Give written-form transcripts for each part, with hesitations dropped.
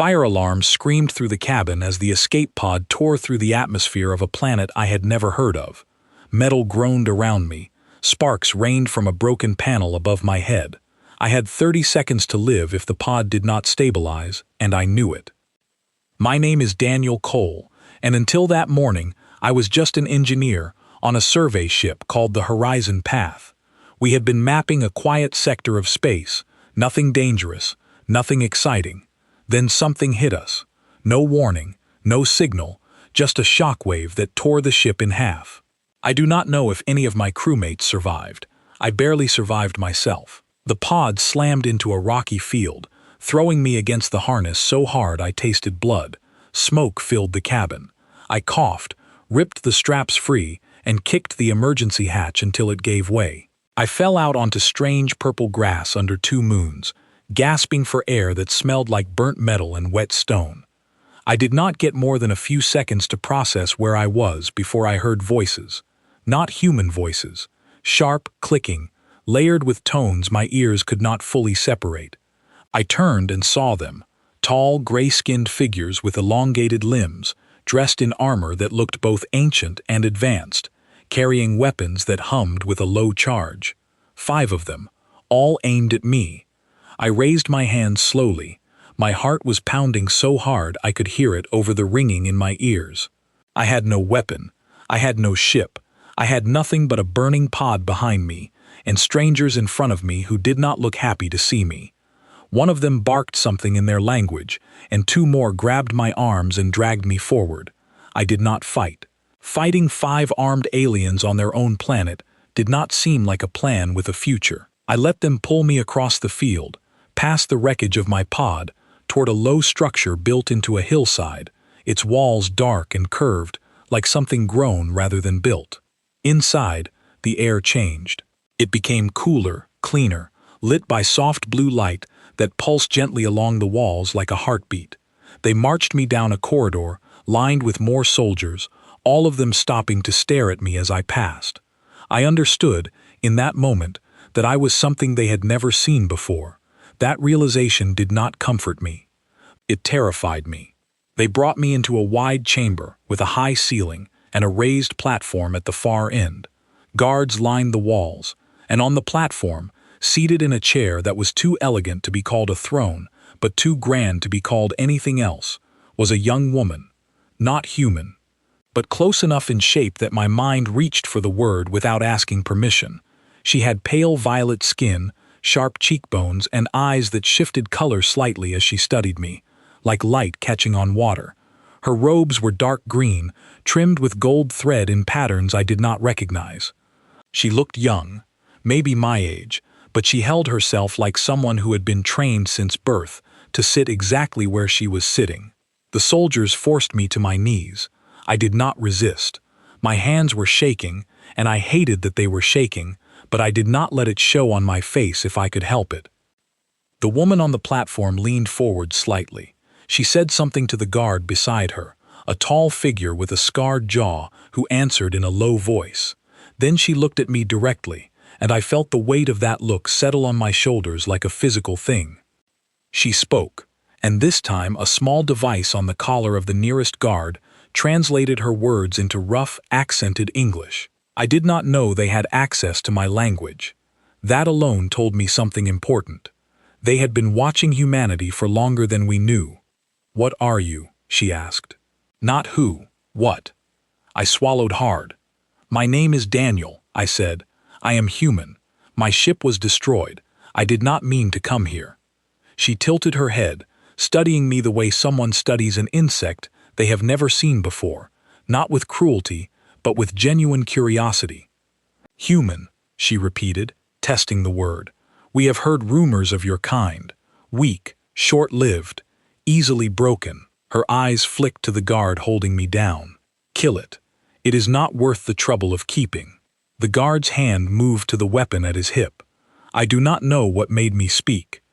Fire alarms screamed through the cabin as the escape pod tore through the atmosphere of a planet I had never heard of. Metal groaned around me. Sparks rained from a broken panel above my head. I had 30 seconds to live if the pod did not stabilize, and I knew it. My name is Daniel Cole, and until that morning, I was just an engineer on a survey ship called the Horizon Path. We had been mapping a quiet sector of space, nothing dangerous, nothing exciting. Then something hit us. No warning, no signal, just a shockwave that tore the ship in half. I do not know if any of my crewmates survived. I barely survived myself. The pod slammed into a rocky field, throwing me against the harness so hard I tasted blood. Smoke filled the cabin. I coughed, ripped the straps free, and kicked the emergency hatch until it gave way. I fell out onto strange purple grass under 2 moons, gasping for air that smelled like burnt metal and wet stone. I did not get more than a few seconds to process where I was before I heard voices. Not human voices. Sharp, clicking, layered with tones my ears could not fully separate. I turned and saw them. Tall, gray-skinned figures with elongated limbs, dressed in armor that looked both ancient and advanced, carrying weapons that hummed with a low charge. 5 of them, all aimed at me. I raised my hand slowly. My heart was pounding so hard I could hear it over the ringing in my ears. I had no weapon. I had no ship. I had nothing but a burning pod behind me, and strangers in front of me who did not look happy to see me. One of them barked something in their language, and 2 more grabbed my arms and dragged me forward. I did not fight. Fighting 5 armed aliens on their own planet did not seem like a plan with a future. I let them pull me across the field, past the wreckage of my pod, toward a low structure built into a hillside, its walls dark and curved, like something grown rather than built. Inside, the air changed. It became cooler, cleaner, lit by soft blue light that pulsed gently along the walls like a heartbeat. They marched me down a corridor, lined with more soldiers, all of them stopping to stare at me as I passed. I understood, in that moment, that I was something they had never seen before. That realization did not comfort me. It terrified me. They brought me into a wide chamber with a high ceiling and a raised platform at the far end. Guards lined the walls, and on the platform, seated in a chair that was too elegant to be called a throne, but too grand to be called anything else, was a young woman, not human, but close enough in shape that my mind reached for the word without asking permission. She had pale violet skin, sharp cheekbones, and eyes that shifted color slightly as she studied me, like light catching on water. Her robes were dark green, trimmed with gold thread in patterns I did not recognize. She looked young, maybe my age, but she held herself like someone who had been trained since birth to sit exactly where she was sitting. The soldiers forced me to my knees. I did not resist. My hands were shaking, and I hated that they were shaking, but I did not let it show on my face if I could help it. The woman on the platform leaned forward slightly. She said something to the guard beside her, a tall figure with a scarred jaw who answered in a low voice. Then she looked at me directly, and I felt the weight of that look settle on my shoulders like a physical thing. She spoke, and this time a small device on the collar of the nearest guard translated her words into rough, accented English. I did not know they had access to my language. That alone told me something important. They had been watching humanity for longer than we knew. "What are you?" she asked. Not who, what. I swallowed hard. "My name is Daniel," I said. "I am human. My ship was destroyed. I did not mean to come here." She tilted her head, studying me the way someone studies an insect they have never seen before, not with cruelty, but with genuine curiosity. "Human," she repeated, testing the word. "We have heard rumors of your kind. Weak, short-lived, easily broken." Her eyes flicked to the guard holding me down. "Kill it. It is not worth the trouble of keeping." The guard's hand moved to the weapon at his hip. I do not know what made me speak.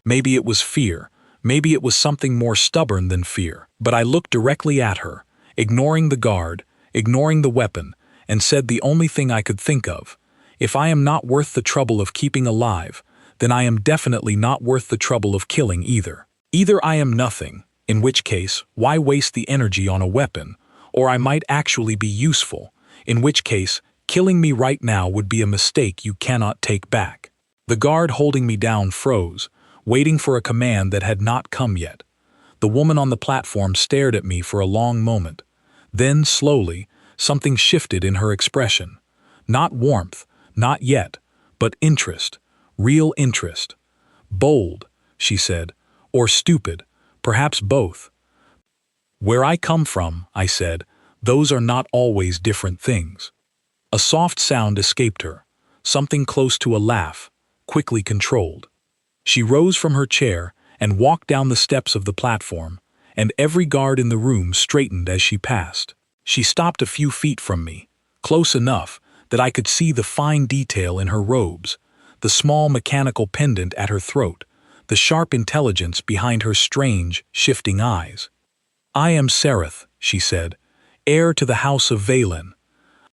Maybe it was fear. Maybe it was something more stubborn than fear. But I looked directly at her, ignoring the guard, ignoring the weapon, and said the only thing I could think of. If I am not worth the trouble of keeping alive, then I am definitely not worth the trouble of killing either. Either I am nothing, in which case, why waste the energy on a weapon? Or I might actually be useful, in which case, killing me right now would be a mistake you cannot take back. The guard holding me down froze, waiting for a command that had not come yet. The woman on the platform stared at me for a long moment. Then, slowly, something shifted in her expression. Not warmth, not yet, but interest, real interest. Bold, she said, or stupid, perhaps both. Where I come from, I said, those are not always different things. A soft sound escaped her, something close to a laugh, quickly controlled. She rose from her chair and walked down the steps of the platform, and every guard in the room straightened as she passed. She stopped a few feet from me, close enough that I could see the fine detail in her robes, the small mechanical pendant at her throat, the sharp intelligence behind her strange, shifting eyes. "I am Sereth," she said, "heir to the house of Valen,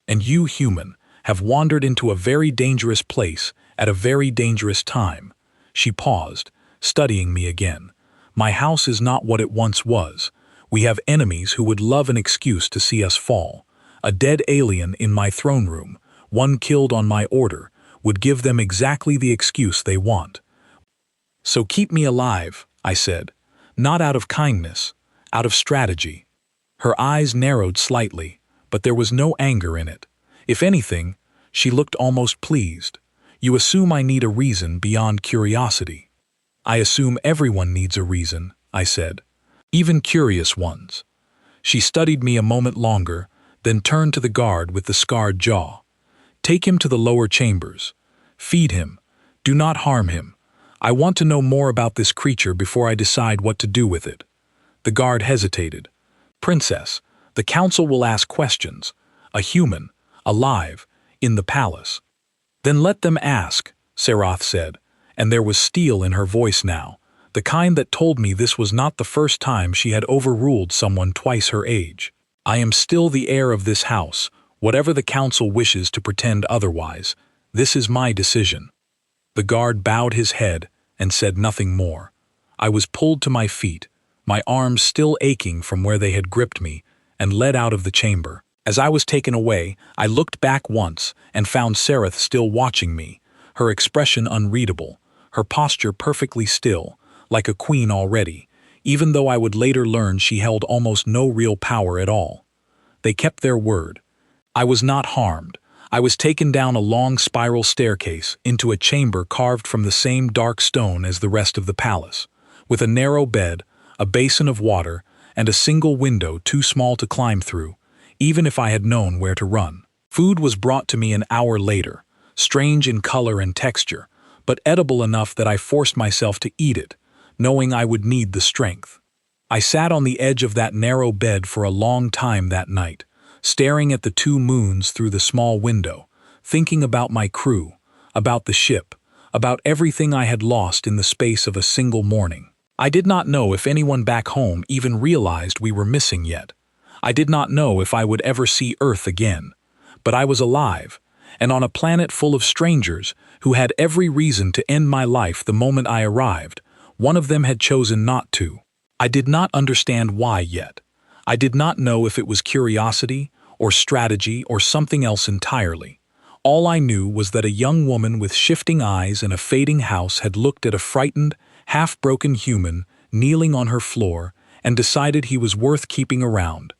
and you, human, have wandered into a very dangerous place at a very dangerous time." She paused, studying me again. "My house is not what it once was. We have enemies who would love an excuse to see us fall. A dead alien in my throne room, one killed on my order, would give them exactly the excuse they want. So keep me alive," I said, "not out of kindness, out of strategy." Her eyes narrowed slightly, but there was no anger in it. If anything, she looked almost pleased. "You assume I need a reason beyond curiosity." "I assume everyone needs a reason," I said, "even curious ones." She studied me a moment longer, then turned to the guard with the scarred jaw. "Take him to the lower chambers. Feed him. Do not harm him. I want to know more about this creature before I decide what to do with it." The guard hesitated. "Princess, the council will ask questions. A human, alive, in the palace." "Then let them ask," Sereth said, and there was steel in her voice now, the kind that told me this was not the first time she had overruled someone twice her age. "I am still the heir of this house, whatever the council wishes to pretend otherwise. This is my decision." The guard bowed his head and said nothing more. I was pulled to my feet, my arms still aching from where they had gripped me, and led out of the chamber. As I was taken away, I looked back once and found Sereth still watching me, her expression unreadable, her posture perfectly still, like a queen already, even though I would later learn she held almost no real power at all. They kept their word. I was not harmed. I was taken down a long spiral staircase into a chamber carved from the same dark stone as the rest of the palace, with a narrow bed, a basin of water, and a single window too small to climb through, even if I had known where to run. Food was brought to me an hour later, strange in color and texture, but edible enough that I forced myself to eat it, knowing I would need the strength. I sat on the edge of that narrow bed for a long time that night, staring at the two moons through the small window, thinking about my crew, about the ship, about everything I had lost in the space of a single morning. I did not know if anyone back home even realized we were missing yet. I did not know if I would ever see Earth again. But I was alive, and on a planet full of strangers who had every reason to end my life the moment I arrived. One of them had chosen not to. I did not understand why yet. I did not know if it was curiosity, or strategy, or something else entirely. All I knew was that a young woman with shifting eyes and a fading house had looked at a frightened, half-broken human kneeling on her floor and decided he was worth keeping around.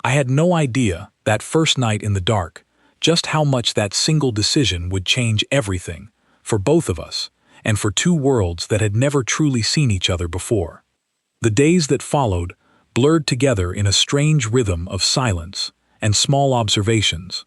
I had no idea, that first night in the dark, just how much that single decision would change everything, for both of us, and for two worlds that had never truly seen each other before. The days that followed blurred together in a strange rhythm of silence and small observations.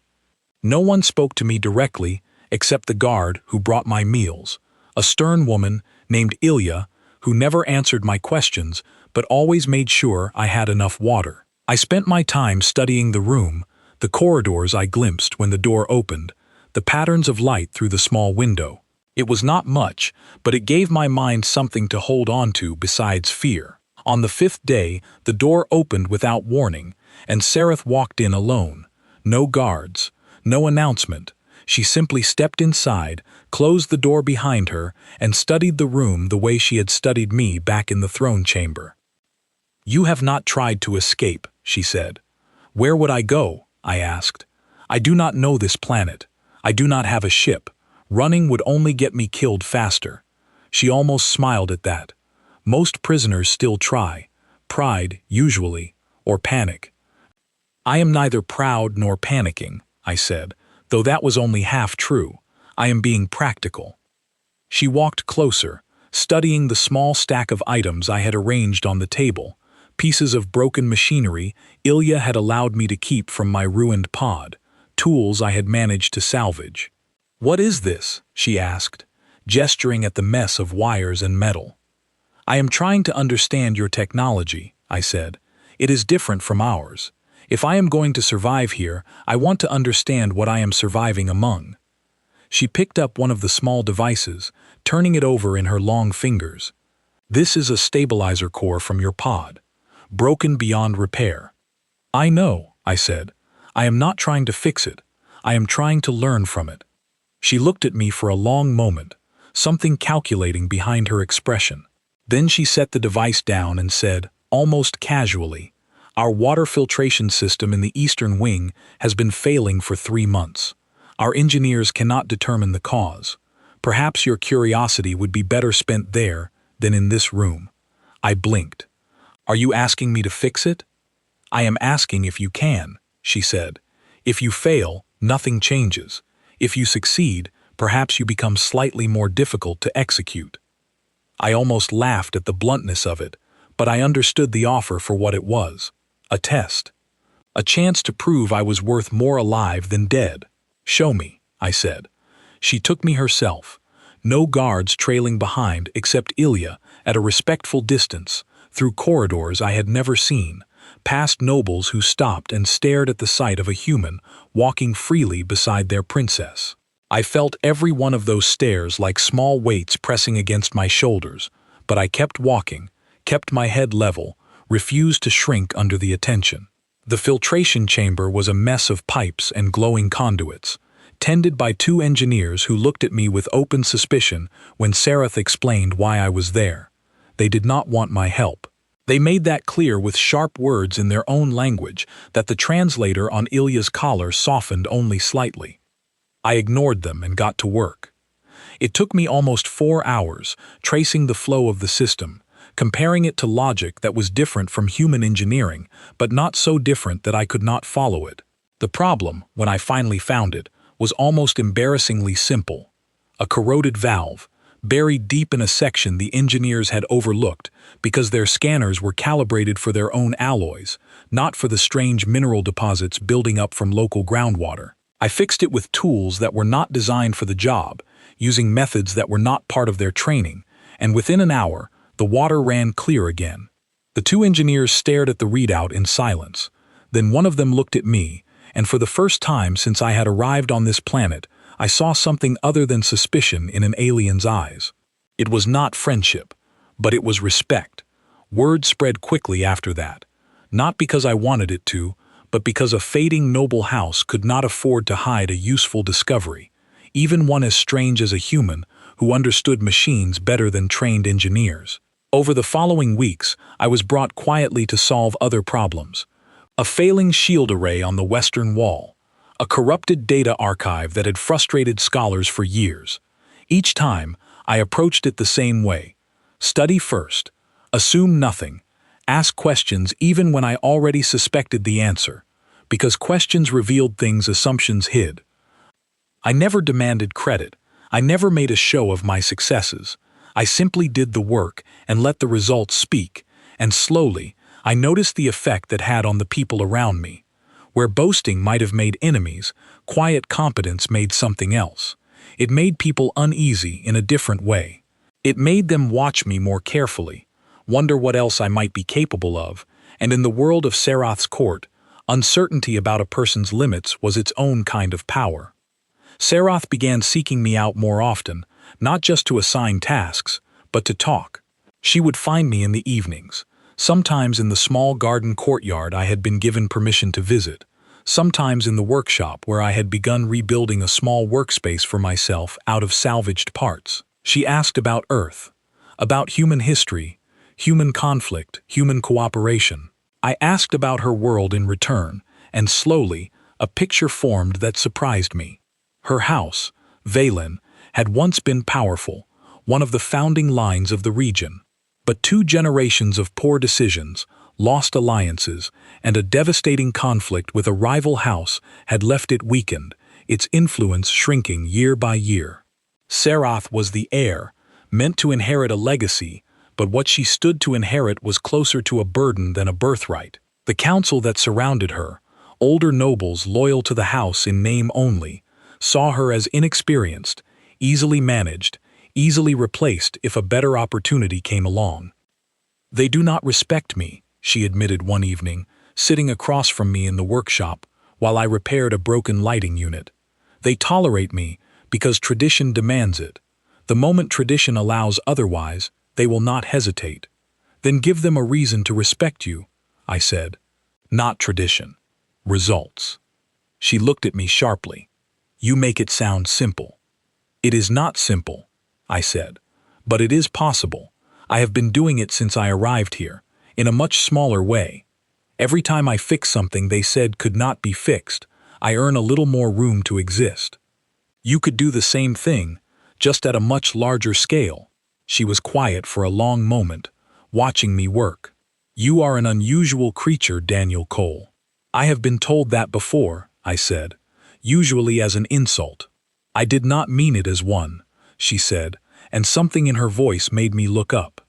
No one spoke to me directly except the guard who brought my meals, a stern woman named Ilya who never answered my questions but always made sure I had enough water. I spent my time studying the room, the corridors I glimpsed when the door opened, the patterns of light through the small window. It was not much, but it gave my mind something to hold on to besides fear. On the fifth day, the door opened without warning, and Sereth walked in alone. No guards, no announcement. She simply stepped inside, closed the door behind her, and studied the room the way she had studied me back in the throne chamber. "You have not tried to escape," she said. "Where would I go?" I asked. "I do not know this planet. I do not have a ship. Running would only get me killed faster." She almost smiled at that. Most prisoners still try. Pride, usually, or panic. "I am neither proud nor panicking," I said, though that was only half true. "I am being practical." She walked closer, studying the small stack of items I had arranged on the table, pieces of broken machinery Ilya had allowed me to keep from my ruined pod, tools I had managed to salvage. "What is this?" she asked, gesturing at the mess of wires and metal. "I am trying to understand your technology," I said. "It is different from ours. If I am going to survive here, I want to understand what I am surviving among." She picked up one of the small devices, turning it over in her long fingers. "This is a stabilizer core from your pod, broken beyond repair." "I know," I said. "I am not trying to fix it. I am trying to learn from it." She looked at me for a long moment, something calculating behind her expression. Then she set the device down and said, almost casually, "Our water filtration system in the eastern wing has been failing for 3 months. Our engineers cannot determine the cause. Perhaps your curiosity would be better spent there than in this room." I blinked. "Are you asking me to fix it?" "I am asking if you can," she said. "If you fail, nothing changes. If you succeed, perhaps you become slightly more difficult to execute." I almost laughed at the bluntness of it, but I understood the offer for what it was. A test. A chance to prove I was worth more alive than dead. "Show me," I said. She took me herself. No guards trailing behind except Ilya at a respectful distance, through corridors I had never seen, past nobles who stopped and stared at the sight of a human walking freely beside their princess. I felt every one of those stares like small weights pressing against my shoulders, but I kept walking, kept my head level, refused to shrink under the attention. The filtration chamber was a mess of pipes and glowing conduits, tended by 2 engineers who looked at me with open suspicion when Sarath explained why I was there. They did not want my help. They made that clear with sharp words in their own language that the translator on Ilya's collar softened only slightly. I ignored them and got to work. It took me almost 4 hours, tracing the flow of the system, comparing it to logic that was different from human engineering, but not so different that I could not follow it. The problem, when I finally found it, was almost embarrassingly simple. A corroded valve, buried deep in a section the engineers had overlooked because their scanners were calibrated for their own alloys, not for the strange mineral deposits building up from local groundwater. I fixed it with tools that were not designed for the job, using methods that were not part of their training, and within an hour, the water ran clear again. The 2 engineers stared at the readout in silence. Then one of them looked at me, and for the first time since I had arrived on this planet, I saw something other than suspicion in an alien's eyes. It was not friendship, but it was respect. Word spread quickly after that, not because I wanted it to, but because a fading noble house could not afford to hide a useful discovery, even one as strange as a human who understood machines better than trained engineers. Over the following weeks, I was brought quietly to solve other problems. A failing shield array on the western wall, a corrupted data archive that had frustrated scholars for years. Each time, I approached it the same way. Study first, assume nothing, ask questions even when I already suspected the answer, because questions revealed things assumptions hid. I never demanded credit. I never made a show of my successes. I simply did the work and let the results speak, and slowly, I noticed the effect that had on the people around me. Where boasting might have made enemies, quiet competence made something else. It made people uneasy in a different way. It made them watch me more carefully, wonder what else I might be capable of, and in the world of Sarath's court, uncertainty about a person's limits was its own kind of power. Sarath began seeking me out more often, not just to assign tasks, but to talk. She would find me in the evenings, sometimes in the small garden courtyard I had been given permission to visit, sometimes in the workshop where I had begun rebuilding a small workspace for myself out of salvaged parts. She asked about Earth, about human history, human conflict, human cooperation. I asked about her world in return, and slowly, a picture formed that surprised me. Her house, Valen, had once been powerful, one of the founding lines of the region. But 2 generations of poor decisions, lost alliances, and a devastating conflict with a rival house had left it weakened, its influence shrinking year by year. Serath was the heir, meant to inherit a legacy, but what she stood to inherit was closer to a burden than a birthright. The council that surrounded her, older nobles loyal to the house in name only, saw her as inexperienced, easily managed, easily replaced if a better opportunity came along. "They do not respect me," she admitted one evening, sitting across from me in the workshop while I repaired a broken lighting unit. "They tolerate me because tradition demands it. The moment tradition allows otherwise, they will not hesitate." "Then give them a reason to respect you," I said. "Not tradition. Results." She looked at me sharply. "You make it sound simple." "It is not simple," I said, "but it is possible. I have been doing it since I arrived here, in a much smaller way. Every time I fix something they said could not be fixed, I earn a little more room to exist. You could do the same thing, just at a much larger scale." She was quiet for a long moment, watching me work. "You are an unusual creature, Daniel Cole." "I have been told that before," I said, usually as an insult. "I did not mean it as one," she said, and something in her voice made me look up.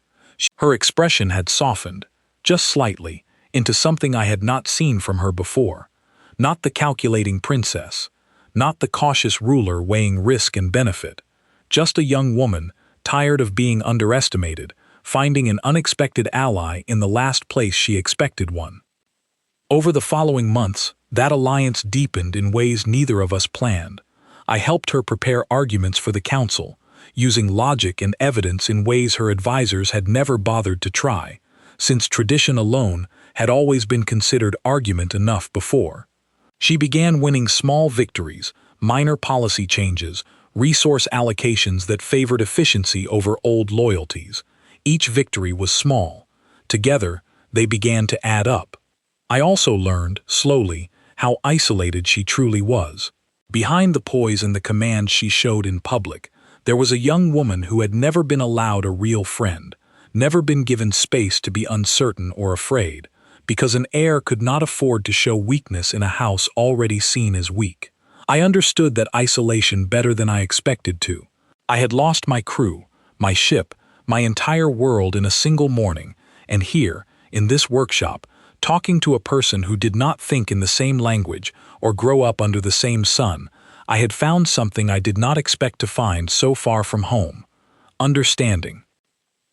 Her expression had softened, just slightly, into something I had not seen from her before. Not the calculating princess, not the cautious ruler weighing risk and benefit, just a young woman, tired of being underestimated, finding an unexpected ally in the last place she expected one. Over the following months, that alliance deepened in ways neither of us planned. I helped her prepare arguments for the council, using logic and evidence in ways her advisors had never bothered to try, since tradition alone had always been considered argument enough before. She began winning small victories, minor policy changes, resource allocations that favored efficiency over old loyalties. Each victory was small. Together, they began to add up. I also learned, slowly, how isolated she truly was. Behind the poise and the command she showed in public, there was a young woman who had never been allowed a real friend, never been given space to be uncertain or afraid, because an heir could not afford to show weakness in a house already seen as weak. I understood that isolation better than I expected to. I had lost my crew, my ship, my entire world in a single morning, and here, in this workshop, talking to a person who did not think in the same language or grow up under the same sun, I had found something I did not expect to find so far from home: understanding.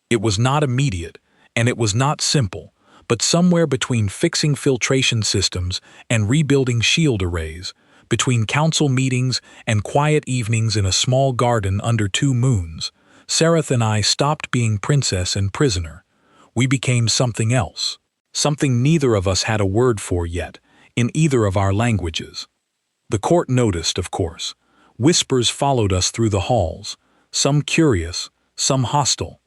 It was not immediate, and it was not simple, but somewhere between fixing filtration systems and rebuilding shield arrays, between council meetings and quiet evenings in a small garden under 2 moons, Serath and I stopped being princess and prisoner. We became something else. Something neither of us had a word for yet, in either of our languages. The court noticed, of course. Whispers followed us through the halls, some curious, some hostile.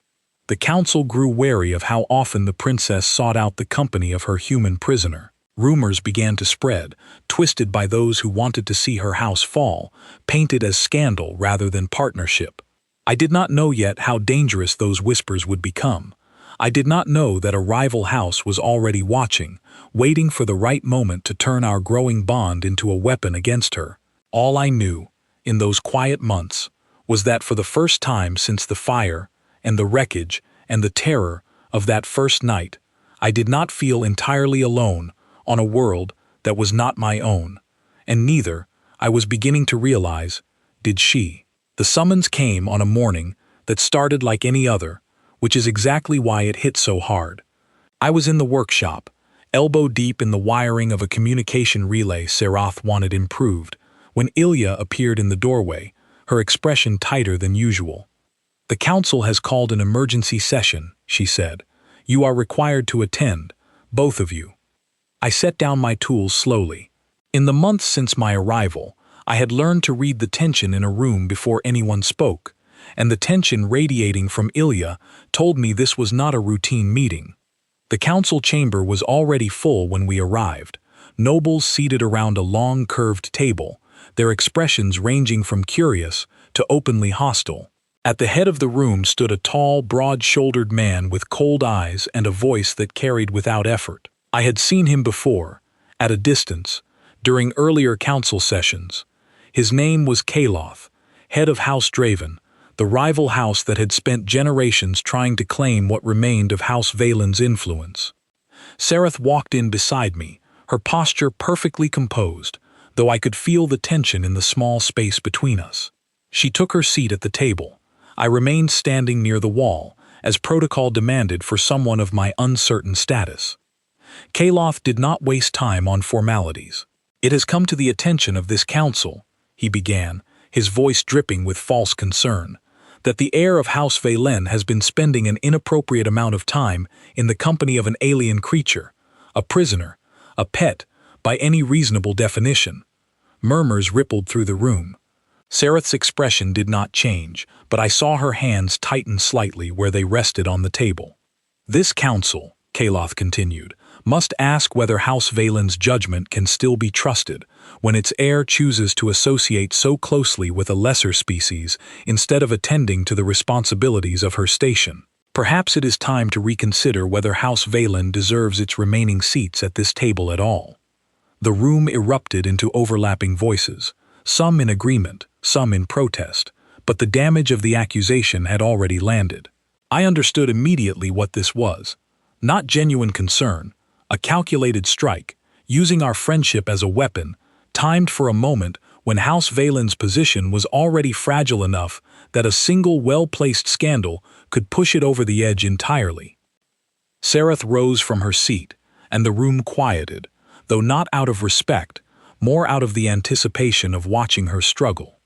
The council grew wary of how often the princess sought out the company of her human prisoner. Rumors began to spread, twisted by those who wanted to see her house fall, painted as scandal rather than partnership. I did not know yet how dangerous those whispers would become. I did not know that a rival house was already watching, waiting for the right moment to turn our growing bond into a weapon against her. All I knew, in those quiet months, was that for the first time since the fire, and the wreckage, and the terror of that first night, I did not feel entirely alone on a world that was not my own, and neither, I was beginning to realize, did she. The summons came on a morning that started like any other, which is exactly why it hit so hard. I was in the workshop, elbow deep in the wiring of a communication relay Serath wanted improved, when Ilya appeared in the doorway, her expression tighter than usual. "The council has called an emergency session," she said. "You are required to attend, both of you." I set down my tools slowly. In the months since my arrival, I had learned to read the tension in a room before anyone spoke, and the tension radiating from Ilya told me this was not a routine meeting. The council chamber was already full when we arrived, nobles seated around a long curved table, their expressions ranging from curious to openly hostile. At the head of the room stood a tall, broad-shouldered man with cold eyes and a voice that carried without effort. I had seen him before, at a distance, during earlier council sessions. His name was Kaloth, head of House Draven, the rival house that had spent generations trying to claim what remained of House Valen's influence. Sareth walked in beside me, her posture perfectly composed, though I could feel the tension in the small space between us. She took her seat at the table. I remained standing near the wall, as protocol demanded for someone of my uncertain status. Kaloth did not waste time on formalities. "It has come to the attention of this council," he began, his voice dripping with false concern, "that the heir of House Valen has been spending an inappropriate amount of time in the company of an alien creature, a prisoner, a pet, by any reasonable definition." Murmurs rippled through the room. Sareth's expression did not change, but I saw her hands tighten slightly where they rested on the table. "This council," Kaloth continued, "must ask whether House Valen's judgment can still be trusted when its heir chooses to associate so closely with a lesser species instead of attending to the responsibilities of her station. Perhaps it is time to reconsider whether House Valen deserves its remaining seats at this table at all." The room erupted into overlapping voices, some in agreement, some in protest, but the damage of the accusation had already landed. I understood immediately what this was. Not genuine concern, a calculated strike, using our friendship as a weapon, timed for a moment when House Valen's position was already fragile enough that a single well-placed scandal could push it over the edge entirely. Sareth rose from her seat, and the room quieted, though not out of respect, more out of the anticipation of watching her struggle.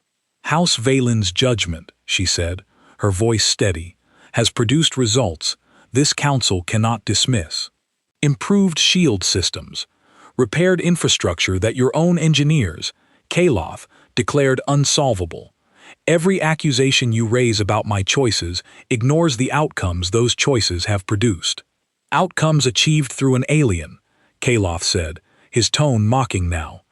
"House Valen's judgment," she said, her voice steady, "has produced results this council cannot dismiss. Improved shield systems, repaired infrastructure that your own engineers, Kaloth, declared unsolvable. Every accusation you raise about my choices ignores the outcomes those choices have produced. Outcomes achieved through an alien," Kaloth said, his tone mocking now.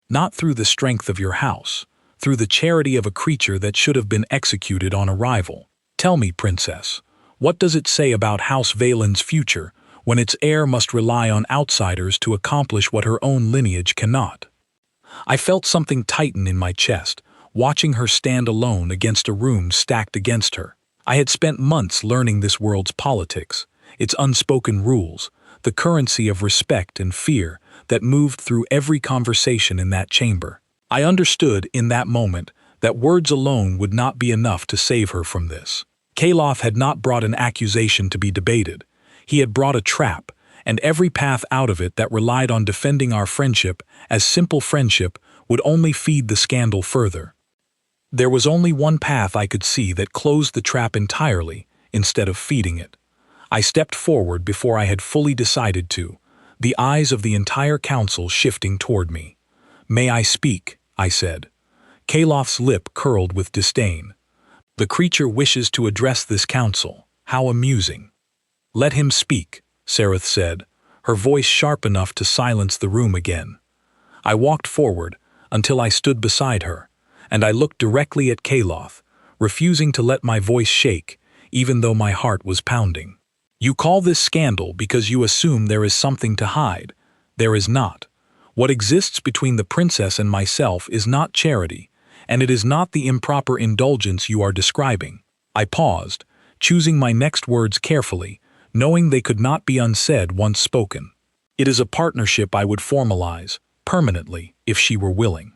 "Not through the strength of your house, through the charity of a creature that should have been executed on arrival. Tell me, Princess, what does it say about House Valen's future when its heir must rely on outsiders to accomplish what her own lineage cannot?" I felt something tighten in my chest, watching her stand alone against a room stacked against her. I had spent months learning this world's politics, its unspoken rules, the currency of respect and fear that moved through every conversation in that chamber. I understood in that moment that words alone would not be enough to save her from this. Kaloth had not brought an accusation to be debated. He had brought a trap, and every path out of it that relied on defending our friendship as simple friendship would only feed the scandal further. There was only one path I could see that closed the trap entirely, instead of feeding it. I stepped forward before I had fully decided to, the eyes of the entire council shifting toward me. "May I speak?" I said. Kaloth's lip curled with disdain. "The creature wishes to address this council. How amusing." "Let him speak," Sareth said, her voice sharp enough to silence the room again. I walked forward until I stood beside her, and I looked directly at Kaloth, refusing to let my voice shake, even though my heart was pounding. "You call this scandal because you assume there is something to hide. There is not. What exists between the princess and myself is not charity, and it is not the improper indulgence you are describing." I paused, choosing my next words carefully, knowing they could not be unsaid once spoken. "It is a partnership I would formalize, permanently, if she were willing."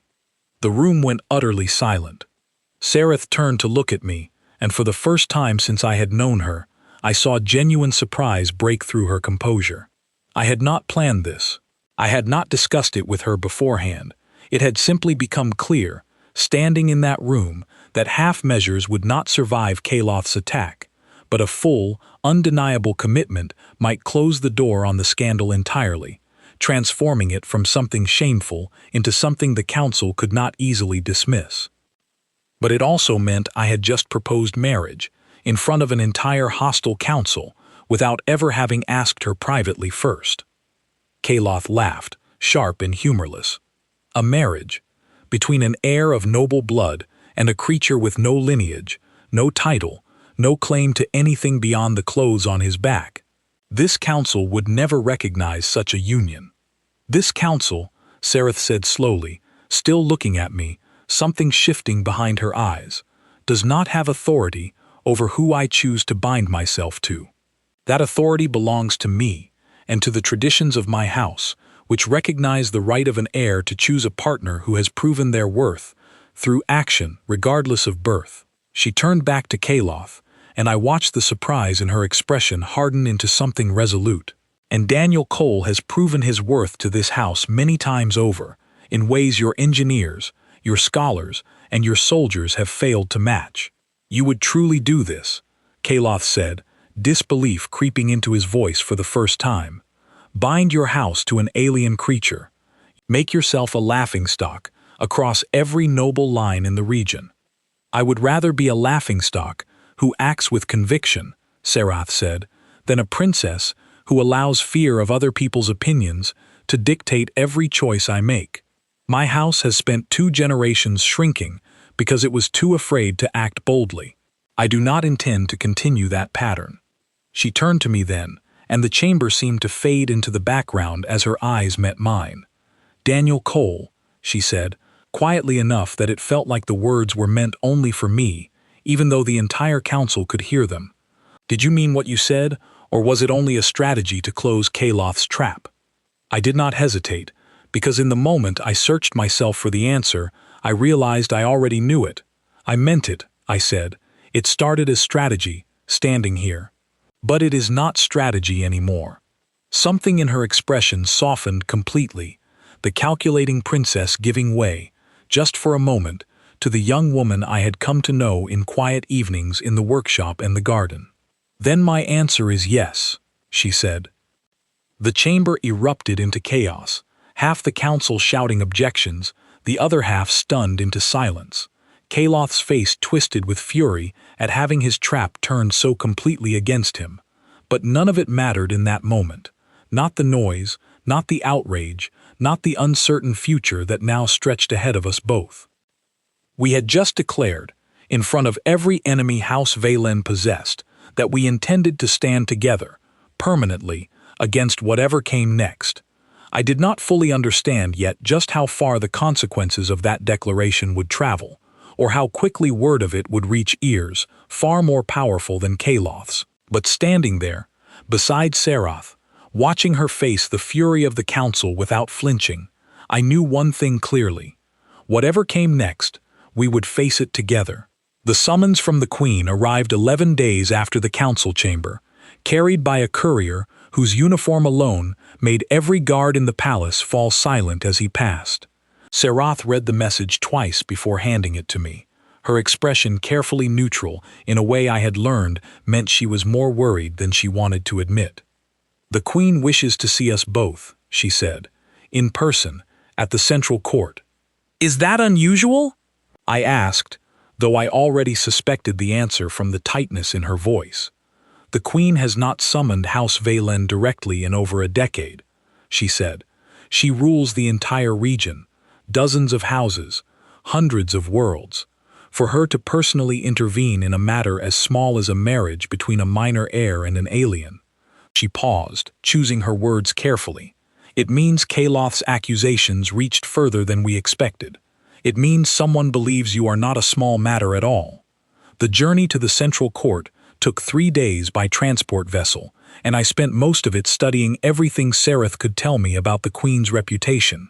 The room went utterly silent. Sareth turned to look at me, and for the first time since I had known her, I saw genuine surprise break through her composure. I had not planned this. I had not discussed it with her beforehand. It had simply become clear, standing in that room, that half measures would not survive Kaloth's attack, but a full, undeniable commitment might close the door on the scandal entirely, transforming it from something shameful into something the council could not easily dismiss. But it also meant I had just proposed marriage, in front of an entire hostile council, without ever having asked her privately first. Kaloth laughed, sharp and humorless. A marriage, between an heir of noble blood and a creature with no lineage, no title, no claim to anything beyond the clothes on his back. This council would never recognize such a union. This council, Sereth said slowly, still looking at me, something shifting behind her eyes, does not have authority over who I choose to bind myself to. That authority belongs to me and to the traditions of my house, which recognize the right of an heir to choose a partner who has proven their worth through action regardless of birth. She turned back to Kaloth, and I watched the surprise in her expression harden into something resolute. And Daniel Cole has proven his worth to this house many times over, in ways your engineers, your scholars, and your soldiers have failed to match. You would truly do this, Kaloth said, disbelief creeping into his voice for the first time. Bind your house to an alien creature. Make yourself a laughingstock across every noble line in the region. I would rather be a laughingstock who acts with conviction, Serath said, than a princess who allows fear of other people's opinions to dictate every choice I make. My house has spent 2 generations shrinking because it was too afraid to act boldly. I do not intend to continue that pattern. She turned to me then, and the chamber seemed to fade into the background as her eyes met mine. Daniel Cole, she said, quietly enough that it felt like the words were meant only for me, even though the entire council could hear them. Did you mean what you said, or was it only a strategy to close Kaloth's trap? I did not hesitate, because in the moment I searched myself for the answer, I realized I already knew it. I meant it, I said. It started as strategy, standing here. But it is not strategy anymore. Something in her expression softened completely, the calculating princess giving way, just for a moment, to the young woman I had come to know in quiet evenings in the workshop and the garden. Then my answer is yes, she said. The chamber erupted into chaos, half the council shouting objections, the other half stunned into silence. Kaloth's face twisted with fury at having his trap turned so completely against him. But none of it mattered in that moment. Not the noise, not the outrage, not the uncertain future that now stretched ahead of us both. We had just declared, in front of every enemy House Valen possessed, that we intended to stand together, permanently, against whatever came next. I did not fully understand yet just how far the consequences of that declaration would travel, or how quickly word of it would reach ears far more powerful than Kaloth's. But standing there, beside Serath, watching her face the fury of the council without flinching, I knew one thing clearly. Whatever came next, we would face it together. The summons from the Queen arrived 11 days after the council chamber, carried by a courier whose uniform alone made every guard in the palace fall silent as he passed. Serath read the message twice before handing it to me, her expression carefully neutral in a way I had learned meant she was more worried than she wanted to admit. The Queen wishes to see us both, she said, in person, at the central court. Is that unusual? I asked, though I already suspected the answer from the tightness in her voice. The Queen has not summoned House Valen directly in over a decade, she said. She rules the entire region, dozens of houses, hundreds of worlds. For her to personally intervene in a matter as small as a marriage between a minor heir and an alien. She paused, choosing her words carefully. It means Kaloth's accusations reached further than we expected. It means someone believes you are not a small matter at all. The journey to the central court took 3 days by transport vessel, and I spent most of it studying everything Serath could tell me about the Queen's reputation.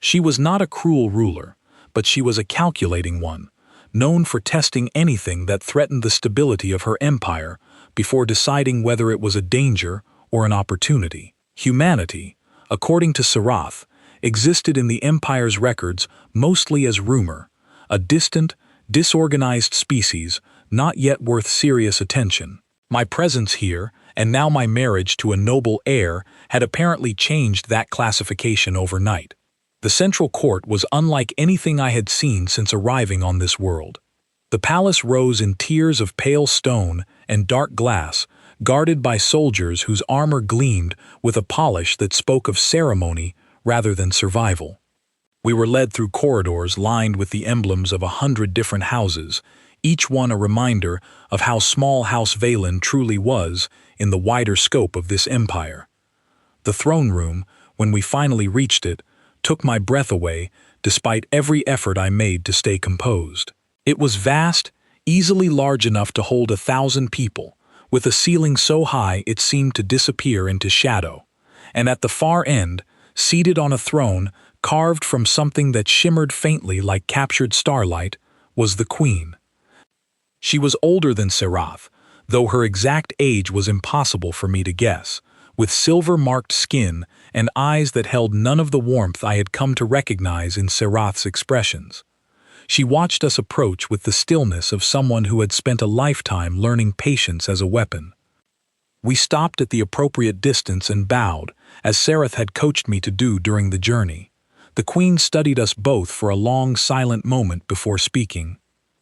She was not a cruel ruler, but she was a calculating one, known for testing anything that threatened the stability of her empire before deciding whether it was a danger or an opportunity. Humanity, according to Serath, existed in the empire's records mostly as rumor, a distant, disorganized species not yet worth serious attention. My presence here, and now my marriage to a noble heir, had apparently changed that classification overnight. The central court was unlike anything I had seen since arriving on this world. The palace rose in tiers of pale stone and dark glass, guarded by soldiers whose armor gleamed with a polish that spoke of ceremony rather than survival. We were led through corridors lined with the emblems of 100 different houses, each one a reminder of how small House Valen truly was in the wider scope of this empire. The throne room, when we finally reached it, took my breath away despite every effort I made to stay composed. It was vast, easily large enough to hold 1,000 people, with a ceiling so high it seemed to disappear into shadow. And at the far end, seated on a throne carved from something that shimmered faintly like captured starlight, was the queen. She was older than Serath, though her exact age was impossible for me to guess, with silver-marked skin and eyes that held none of the warmth I had come to recognize in Serath's expressions. She watched us approach with the stillness of someone who had spent a lifetime learning patience as a weapon. We stopped at the appropriate distance and bowed, as Serath had coached me to do during the journey. The queen studied us both for a long, silent moment before speaking.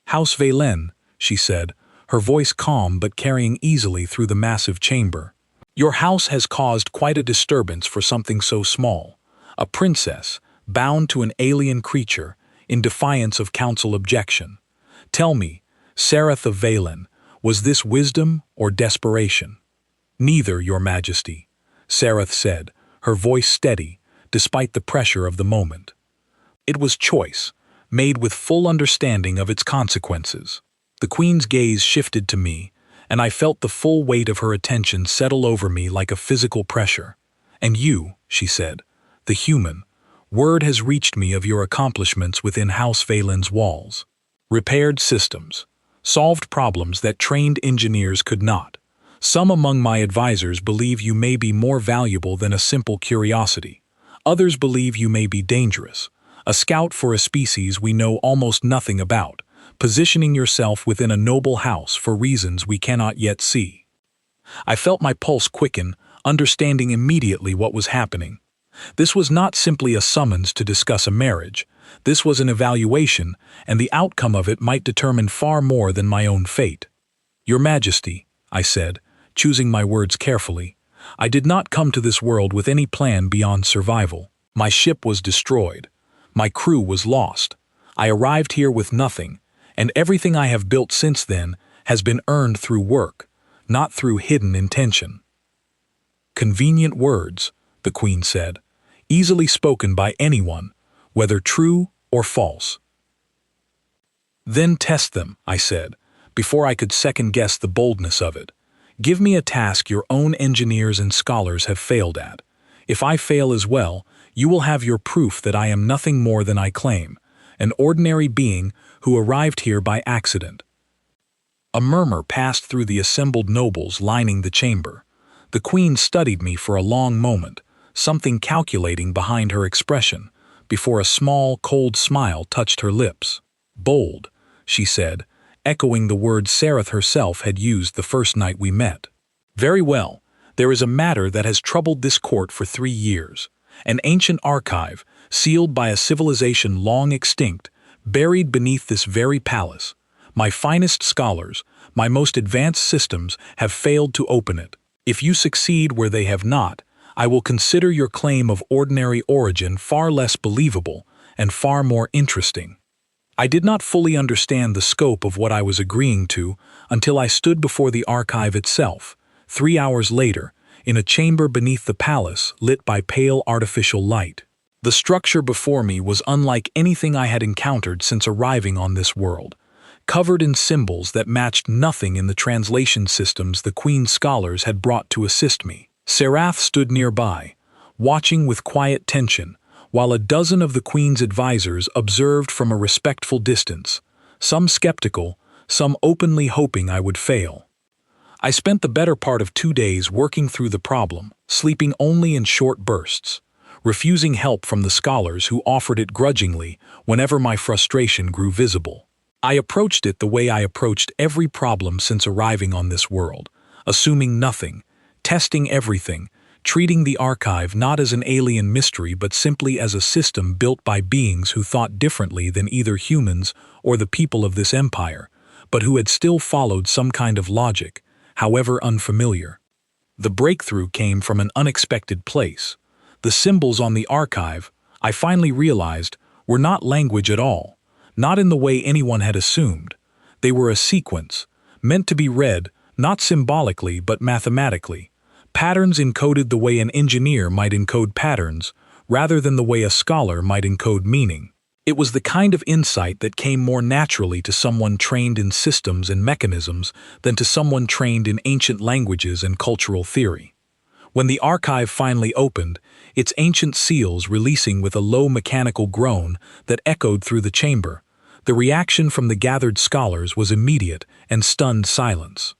"House Valen," she said, her voice calm but carrying easily through the massive chamber. "Your house has caused quite a disturbance for something so small. A princess, bound to an alien creature, in defiance of council objection. Tell me, Serath of Valen, was this wisdom or desperation?" "Neither, Your Majesty," Serath said, her voice steady, despite the pressure of the moment. "It was choice, made with full understanding of its consequences." The queen's gaze shifted to me, and I felt the full weight of her attention settle over me like a physical pressure. "And you," she said, "the human, word has reached me of your accomplishments within House Valen's walls. Repaired systems, solved problems that trained engineers could not. Some among my advisors believe you may be more valuable than a simple curiosity. Others believe you may be dangerous, a scout for a species we know almost nothing about, positioning yourself within a noble house for reasons we cannot yet see." I felt my pulse quicken, understanding immediately what was happening. This was not simply a summons to discuss a marriage. This was an evaluation, and the outcome of it might determine far more than my own fate. "Your Majesty," I said, choosing my words carefully, "I did not come to this world with any plan beyond survival. My ship was destroyed. My crew was lost. I arrived here with nothing, and everything I have built since then has been earned through work, not through hidden intention." "Convenient words," the queen said, "easily spoken by anyone, whether true or false." "Then test them," I said, before I could second-guess the boldness of it. "Give me a task your own engineers and scholars have failed at. If I fail as well, you will have your proof that I am nothing more than I claim, an ordinary being who arrived here by accident." A murmur passed through the assembled nobles lining the chamber. The queen studied me for a long moment, something calculating behind her expression, before a small, cold smile touched her lips. "Bold," she said, echoing the word Serath herself had used the first night we met. "Very well, there is a matter that has troubled this court for 3 years. An ancient archive, sealed by a civilization long extinct, buried beneath this very palace. My finest scholars, my most advanced systems have failed to open it. If you succeed where they have not, I will consider your claim of ordinary origin far less believable and far more interesting." I did not fully understand the scope of what I was agreeing to until I stood before the archive itself, 3 hours later, in a chamber beneath the palace lit by pale artificial light. The structure before me was unlike anything I had encountered since arriving on this world, covered in symbols that matched nothing in the translation systems the Queen's scholars had brought to assist me. Serath stood nearby, watching with quiet tension, while a dozen of the Queen's advisors observed from a respectful distance, some skeptical, some openly hoping I would fail. I spent the better part of 2 days working through the problem, sleeping only in short bursts, refusing help from the scholars who offered it grudgingly whenever my frustration grew visible. I approached it the way I approached every problem since arriving on this world, assuming nothing, testing everything, treating the archive not as an alien mystery but simply as a system built by beings who thought differently than either humans or the people of this empire, but who had still followed some kind of logic, however unfamiliar. The breakthrough came from an unexpected place. The symbols on the archive, I finally realized, were not language at all, not in the way anyone had assumed. They were a sequence, meant to be read, not symbolically but mathematically. Patterns encoded the way an engineer might encode patterns, rather than the way a scholar might encode meaning. It was the kind of insight that came more naturally to someone trained in systems and mechanisms than to someone trained in ancient languages and cultural theory. When the archive finally opened, its ancient seals releasing with a low mechanical groan that echoed through the chamber, the reaction from the gathered scholars was immediate and stunned silence.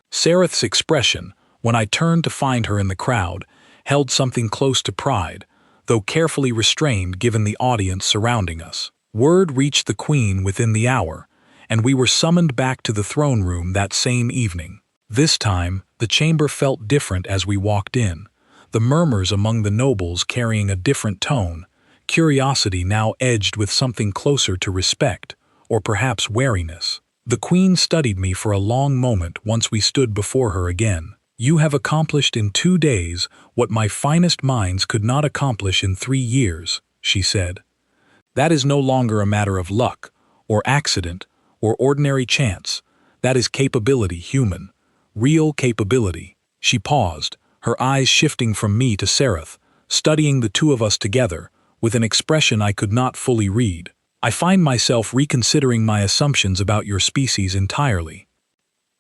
Sereth's expression, when I turned to find her in the crowd, held something close to pride, though carefully restrained given the audience surrounding us. Word reached the Queen within the hour, and we were summoned back to the throne room that same evening. This time, the chamber felt different as we walked in, the murmurs among the nobles carrying a different tone, curiosity now edged with something closer to respect, or perhaps wariness. The Queen studied me for a long moment once we stood before her again. "You have accomplished in 2 days what my finest minds could not accomplish in 3 years," she said. "That is no longer a matter of luck, or accident, or ordinary chance. That is capability human, real capability." She paused, her eyes shifting from me to Sereth, studying the two of us together, with an expression I could not fully read. "I find myself reconsidering my assumptions about your species entirely."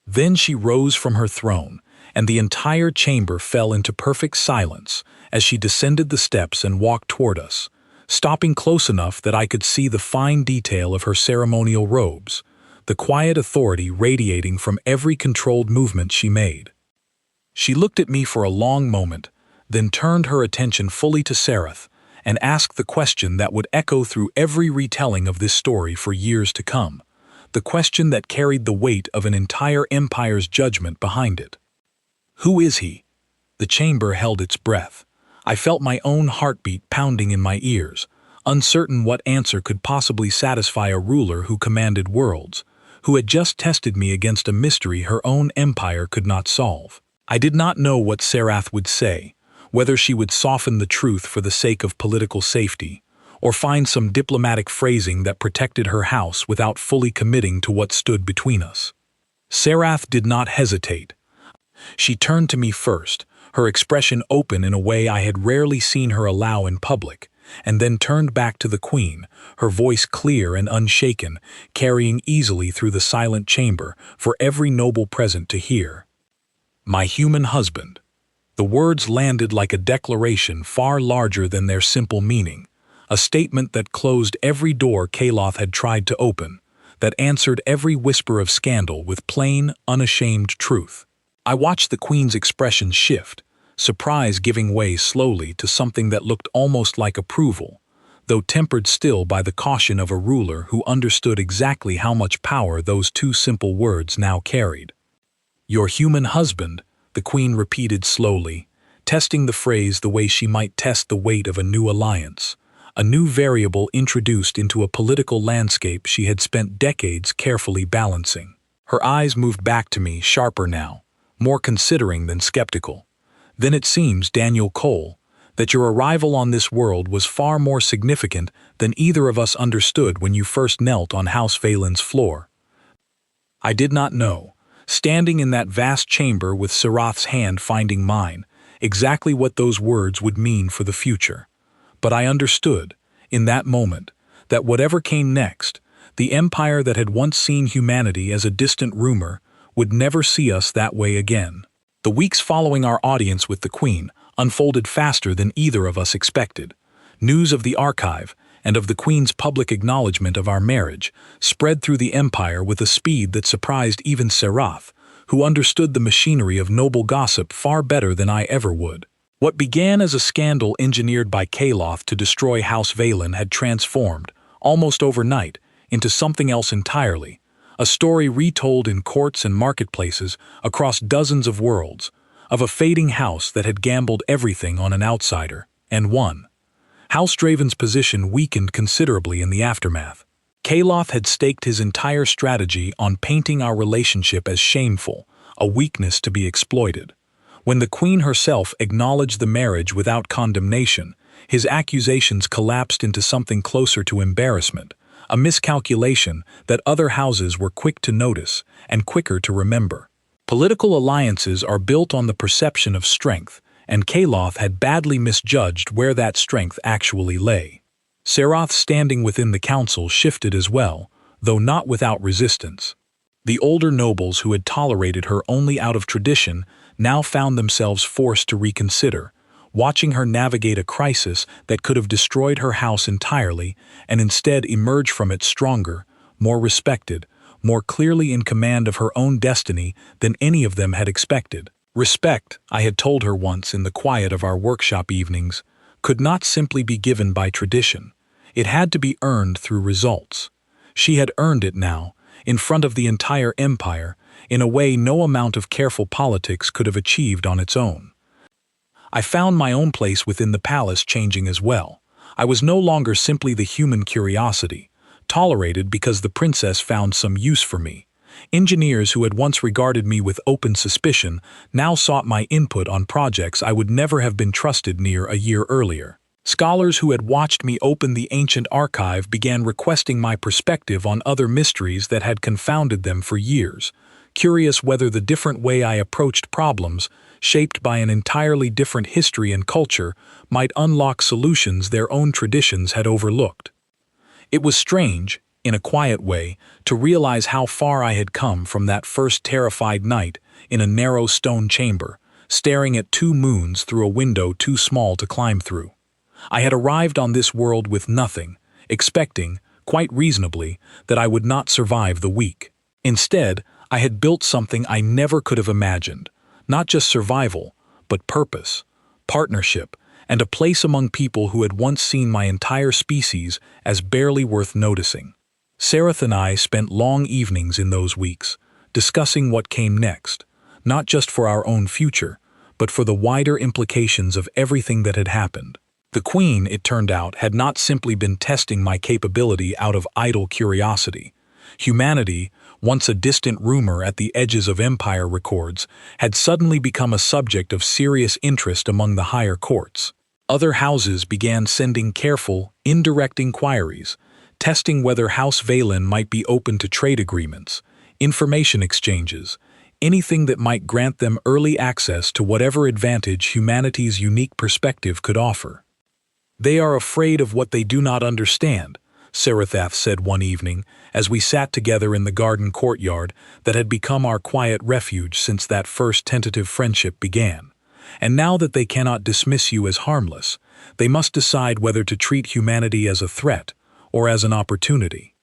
Then she rose from her throne, and the entire chamber fell into perfect silence as she descended the steps and walked toward us, stopping close enough that I could see the fine detail of her ceremonial robes, the quiet authority radiating from every controlled movement she made. She looked at me for a long moment, then turned her attention fully to Sereth and asked the question that would echo through every retelling of this story for years to come, the question that carried the weight of an entire empire's judgment behind it. "Who is he?" The chamber held its breath. I felt my own heartbeat pounding in my ears, uncertain what answer could possibly satisfy a ruler who commanded worlds, who had just tested me against a mystery her own empire could not solve. I did not know what Sereth would say, whether she would soften the truth for the sake of political safety, or find some diplomatic phrasing that protected her house without fully committing to what stood between us. Sereth did not hesitate. She turned to me first, her expression open in a way I had rarely seen her allow in public, and then turned back to the Queen, her voice clear and unshaken, carrying easily through the silent chamber for every noble present to hear. "My human husband." The words landed like a declaration far larger than their simple meaning, a statement that closed every door Kaloth had tried to open, that answered every whisper of scandal with plain, unashamed truth. I watched the Queen's expression shift, surprise giving way slowly to something that looked almost like approval, though tempered still by the caution of a ruler who understood exactly how much power those two simple words now carried. "Your human husband," the Queen repeated slowly, testing the phrase the way she might test the weight of a new alliance, a new variable introduced into a political landscape she had spent decades carefully balancing. Her eyes moved back to me, sharper now, more considering than skeptical. "Then it seems, Daniel Cole, that your arrival on this world was far more significant than either of us understood when you first knelt on House Valen's floor." I did not know, standing in that vast chamber with Sereth's hand finding mine, exactly what those words would mean for the future. But I understood, in that moment, that whatever came next, the empire that had once seen humanity as a distant rumor would never see us that way again. The weeks following our audience with the Queen unfolded faster than either of us expected. News of the archive and of the Queen's public acknowledgement of our marriage spread through the empire with a speed that surprised even Sereth, who understood the machinery of noble gossip far better than I ever would. What began as a scandal engineered by Kaloth to destroy House Valen had transformed, almost overnight, into something else entirely, a story retold in courts and marketplaces across dozens of worlds, of a fading house that had gambled everything on an outsider, and won. House Draven's position weakened considerably in the aftermath. Kaloth had staked his entire strategy on painting our relationship as shameful, a weakness to be exploited. When the queen herself acknowledged the marriage without condemnation, his accusations collapsed into something closer to embarrassment, a miscalculation that other houses were quick to notice and quicker to remember. Political alliances are built on the perception of strength, and Kaloth had badly misjudged where that strength actually lay. Serath standing within the council shifted as well, though not without resistance. The older nobles who had tolerated her only out of tradition now found themselves forced to reconsider, watching her navigate a crisis that could have destroyed her house entirely and instead emerge from it stronger, more respected, more clearly in command of her own destiny than any of them had expected. Respect, I had told her once in the quiet of our workshop evenings, could not simply be given by tradition. It had to be earned through results. She had earned it now, in front of the entire empire, in a way no amount of careful politics could have achieved on its own. I found my own place within the palace changing as well. I was no longer simply the human curiosity, tolerated because the princess found some use for me. Engineers who had once regarded me with open suspicion now sought my input on projects I would never have been trusted near a year earlier. Scholars who had watched me open the ancient archive began requesting my perspective on other mysteries that had confounded them for years, curious whether the different way I approached problems, shaped by an entirely different history and culture, might unlock solutions their own traditions had overlooked. It was strange, in a quiet way, to realize how far I had come from that first terrified night in a narrow stone chamber, staring at two moons through a window too small to climb through. I had arrived on this world with nothing, expecting, quite reasonably, that I would not survive the week. Instead, I had built something I never could have imagined, not just survival, but purpose, partnership, and a place among people who had once seen my entire species as barely worth noticing. Serath and I spent long evenings in those weeks, discussing what came next, not just for our own future, but for the wider implications of everything that had happened. The Queen, it turned out, had not simply been testing my capability out of idle curiosity. Humanity, once a distant rumor at the edges of empire records, had suddenly become a subject of serious interest among the higher courts. Other houses began sending careful, indirect inquiries, testing whether House Valen might be open to trade agreements, information exchanges, anything that might grant them early access to whatever advantage humanity's unique perspective could offer. "They are afraid of what they do not understand," Serath said one evening as we sat together in the garden courtyard that had become our quiet refuge since that first tentative friendship began. "And now that they cannot dismiss you as harmless, they must decide whether to treat humanity as a threat or as an opportunity."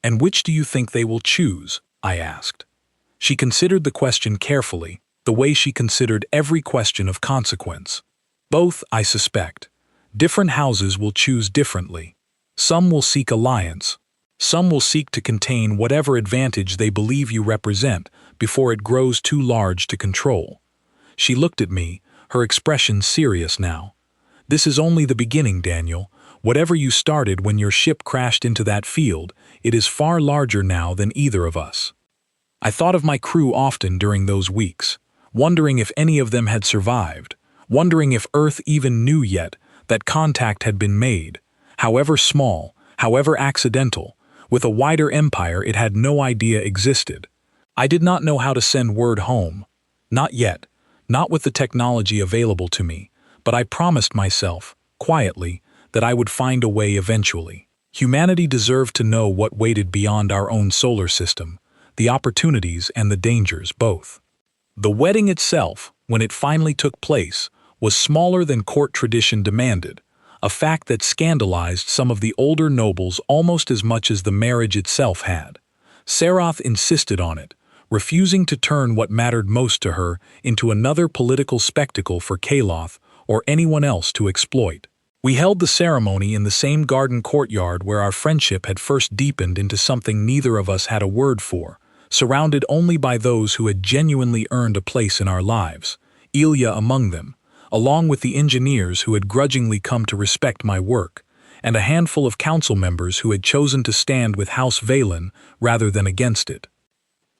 "And which do you think they will choose?" I asked. She considered the question carefully, the way she considered every question of consequence. "Both, I suspect. Different houses will choose differently. Some will seek alliance. Some will seek to contain whatever advantage they believe you represent before it grows too large to control." She looked at me, her expression serious now. "This is only the beginning, Daniel. Whatever you started when your ship crashed into that field, it is far larger now than either of us." I thought of my crew often during those weeks, wondering if any of them had survived, wondering if Earth even knew yet that contact had been made, however small, however accidental, with a wider empire it had no idea existed. I did not know how to send word home. Not yet, not with the technology available to me, but I promised myself, quietly, that I would find a way eventually. Humanity deserved to know what waited beyond our own solar system, the opportunities and the dangers both. The wedding itself, when it finally took place, was smaller than court tradition demanded, a fact that scandalized some of the older nobles almost as much as the marriage itself had. Serath insisted on it, refusing to turn what mattered most to her into another political spectacle for Kaloth or anyone else to exploit. We held the ceremony in the same garden courtyard where our friendship had first deepened into something neither of us had a word for, surrounded only by those who had genuinely earned a place in our lives, Ilya among them, along with the engineers who had grudgingly come to respect my work, and a handful of council members who had chosen to stand with House Valen rather than against it.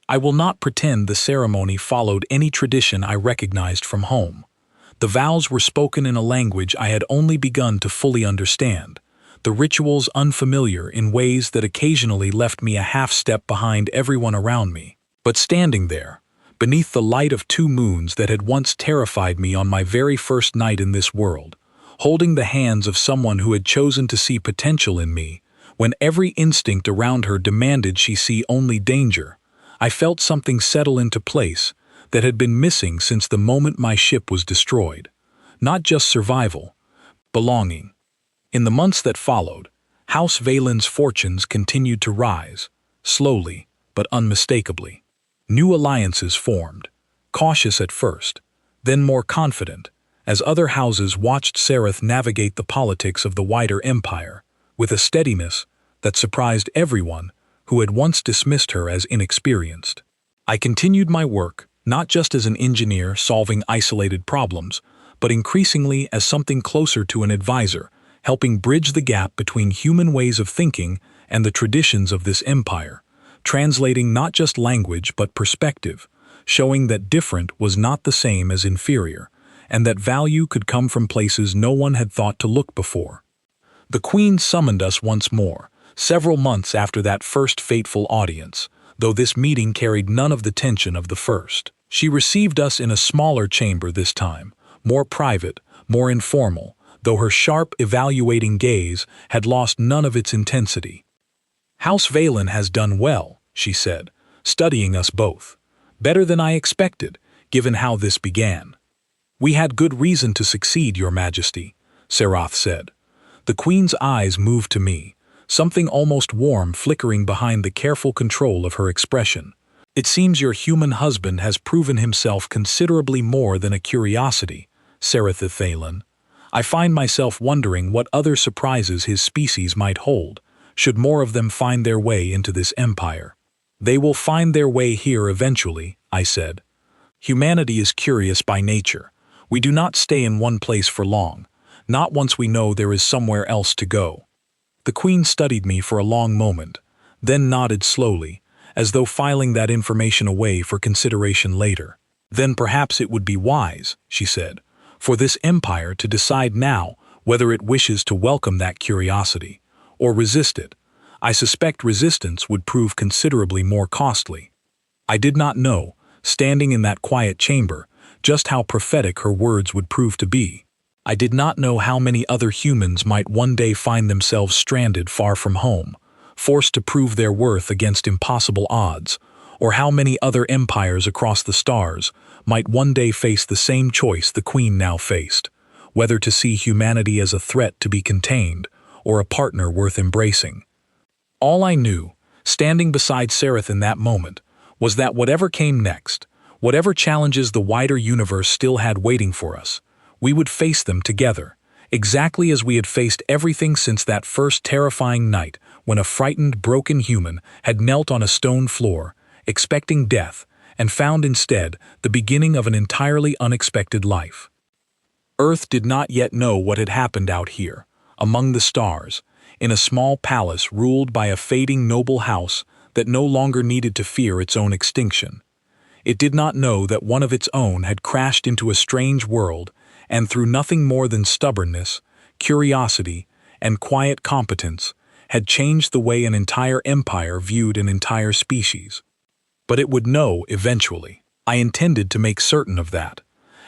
I will not pretend the ceremony followed any tradition I recognized from home. The vows were spoken in a language I had only begun to fully understand, the rituals unfamiliar in ways that occasionally left me a half-step behind everyone around me. But standing there, beneath the light of 2 moons that had once terrified me on my very first night in this world, holding the hands of someone who had chosen to see potential in me, when every instinct around her demanded she see only danger, I felt something settle into place that had been missing since the moment my ship was destroyed. Not just survival, belonging. In the months that followed, House Valen's fortunes continued to rise, slowly but unmistakably. New alliances formed, cautious at first, then more confident, as other houses watched Sereth navigate the politics of the wider empire, with a steadiness that surprised everyone who had once dismissed her as inexperienced. I continued my work, not just as an engineer solving isolated problems, but increasingly as something closer to an advisor, helping bridge the gap between human ways of thinking and the traditions of this empire, translating not just language but perspective, showing that different was not the same as inferior, and that value could come from places no one had thought to look before. The Queen summoned us once more, several months after that first fateful audience, though this meeting carried none of the tension of the first. She received us in a smaller chamber this time, more private, more informal, though her sharp, evaluating gaze had lost none of its intensity. "House Valen has done well," she said, studying us both. "Better than I expected, given how this began." "We had good reason to succeed, Your Majesty," Sereth said. The Queen's eyes moved to me, something almost warm flickering behind the careful control of her expression. "It seems your human husband has proven himself considerably more than a curiosity, Sereth Valen. I find myself wondering what other surprises his species might hold, should more of them find their way into this empire." "They will find their way here eventually," I said. "Humanity is curious by nature. We do not stay in one place for long, not once we know there is somewhere else to go." The Queen studied me for a long moment, then nodded slowly, as though filing that information away for consideration later. "Then perhaps it would be wise," she said, "for this empire to decide now whether it wishes to welcome that curiosity, or resist it. I suspect resistance would prove considerably more costly." I did not know, standing in that quiet chamber, just how prophetic her words would prove to be. I did not know how many other humans might one day find themselves stranded far from home, forced to prove their worth against impossible odds, or how many other empires across the stars might one day face the same choice the Queen now faced, whether to see humanity as a threat to be contained or a partner worth embracing. All I knew, standing beside Sereth in that moment, was that whatever came next, whatever challenges the wider universe still had waiting for us, we would face them together, exactly as we had faced everything since that first terrifying night when a frightened, broken human had knelt on a stone floor, expecting death, and found instead the beginning of an entirely unexpected life. Earth did not yet know what had happened out here, among the stars, in a small palace ruled by a fading noble house that no longer needed to fear its own extinction. It did not know that one of its own had crashed into a strange world and through nothing more than stubbornness, curiosity, and quiet competence, had changed the way an entire empire viewed an entire species. But it would know eventually. I intended to make certain of that.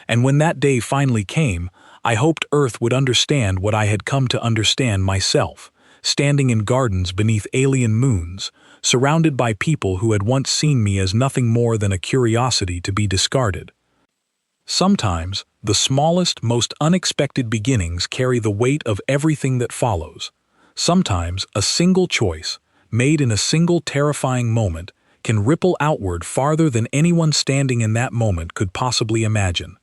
And when that day finally came, I hoped Earth would understand what I had come to understand myself, standing in gardens beneath alien moons, surrounded by people who had once seen me as nothing more than a curiosity to be discarded. Sometimes, the smallest, most unexpected beginnings carry the weight of everything that follows. Sometimes, a single choice, made in a single terrifying moment, can ripple outward farther than anyone standing in that moment could possibly imagine.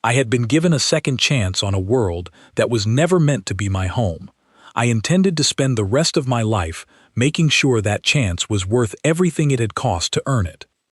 I had been given a second chance on a world that was never meant to be my home. I intended to spend the rest of my life making sure that chance was worth everything it had cost to earn it.